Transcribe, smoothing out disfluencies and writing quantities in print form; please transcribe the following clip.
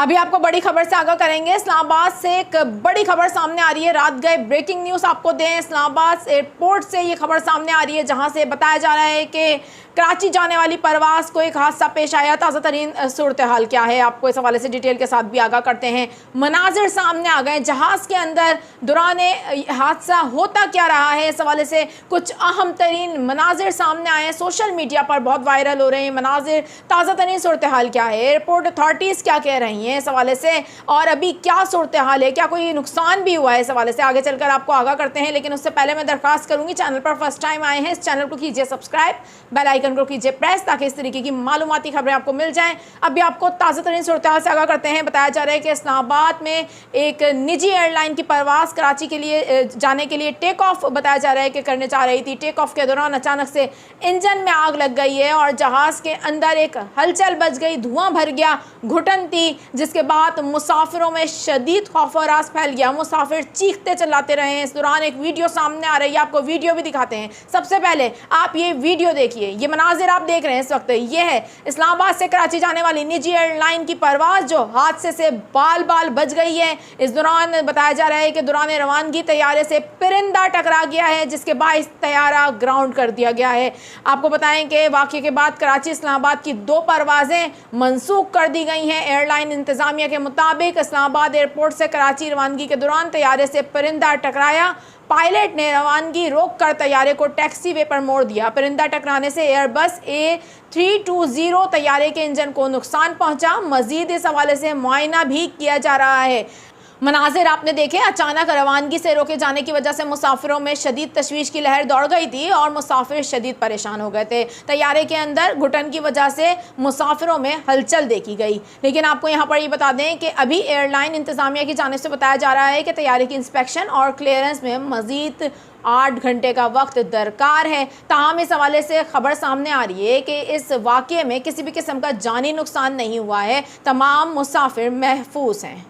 अभी आपको बड़ी खबर से आगाह करेंगे। इस्लामाबाद से एक बड़ी खबर सामने आ रही है। रात गए ब्रेकिंग न्यूज़ आपको दें। इस्लामाबाद एयरपोर्ट से ये खबर सामने आ रही है, जहां से बताया जा रहा है कि कराची जाने वाली परवाज़ को एक हादसा पेश आया। ताज़ा तरीन सूरत हाल क्या है, आपको इस हवाले से डिटेल के साथ भी आगाह करते हैं। मनाजिर सामने आ गए जहाज़ के अंदर दौरान हादसा होता क्या रहा है, इस हवाले से कुछ अहम तरीन मनाजिर सामने आए हैं। सोशल मीडिया पर बहुत वायरल हो रहे हैं मनाजिर। ताज़ा तरीन सूरत हाल क्या है, एयरपोर्ट अथॉरिटीज़ क्या कह रही हैं इस हवाले से, और अभी क्या सूरत हाल है, क्या कोई नुकसान भी हुआ है, इस हवाले से आगे चलकर आपको आगाह करते हैं। लेकिन उससे पहले मैं दरख्वास्त करूँगी, चैनल पर फर्स्ट टाइम आए हैं, इस चैनल को कीजिए सब्सक्राइब, बेल आइकन को कीजिए प्रेस, ताकि इस तरीके की मालूमाती खबरें आपको मिल जाएं। अभी आपको ताज़ा तरीन सूरत हाल से आगाह करते हैं। बताया जा रहा है कि इस्लामाबाद में एक निजी एयरलाइन की परवाज़ कराची के लिए जाने के लिए टेक ऑफ बताया जा रहा है कि करने जा रही थी। टेक ऑफ के दौरान अचानक से इंजन में आग लग गई है और जहाज़ के अंदर एक हलचल बच गई, धुआं भर गया, घुटन थी, जिसके बाद मुसाफिरों में शदीद खौफ और रास फैल गया। मुसाफिर चीखते चिल्लाते रहे हैं। इस दौरान एक वीडियो सामने आ रही है, आपको वीडियो भी दिखाते हैं। सबसे पहले आप ये वीडियो देखिए, ये मनाजिर आप देख रहे हैं इस वक्त, ये है इस्लामाबाद से कराची जाने वाली निजी एयरलाइन की परवाज़ जो हादसे से बाल बाल बच गई है। इस दौरान बताया जा रहा है कि दौरान रवानगी तैयारे से परिंदा टकरा गया है, जिसके बायस तैयारा ग्राउंड कर दिया गया है। आपको बताएं कि वाक़े के बाद कराची इस्लामाबाद की 2 परवाज़ें मनसूख कर दी गई हैं। एयरलाइन इंतज़ामिया के मुताबिक इस्लामाबाद एयरपोर्ट से कराची रवानगी के दौरान तैयारे से परिंदा टकराया। पायलट ने रवानगी रोक कर तैयारे को टैक्सी वे पर मोड़ दिया। परिंदा टकराने से एयरबस A320 तैयारे के इंजन को नुकसान पहुंचा। मजीद इस हवाले से मुआयना भी किया जा रहा है। मनाजिर आपने देखे, अचानक रवानगी से रोके जाने की वजह से मुसाफिरों में शदीद तशवीश की लहर दौड़ गई थी और मुसाफिर शदीद परेशान हो गए थे। तैयारे के अंदर घुटन की वजह से मुसाफिरों में हलचल देखी गई। लेकिन आपको यहाँ पर ये बता दें कि अभी एयरलाइन इंतज़ामिया की जानिब से बताया जा रहा है कि तैयारे की इंस्पेक्शन और क्लियरेंस में मज़ीद 8 घंटे का वक्त दरकार है। ताहम इस हवाले से खबर सामने आ रही है कि इस वाक़े में किसी भी किस्म का जानी नुकसान नहीं हुआ है। तमाम मुसाफिर महफूज हैं।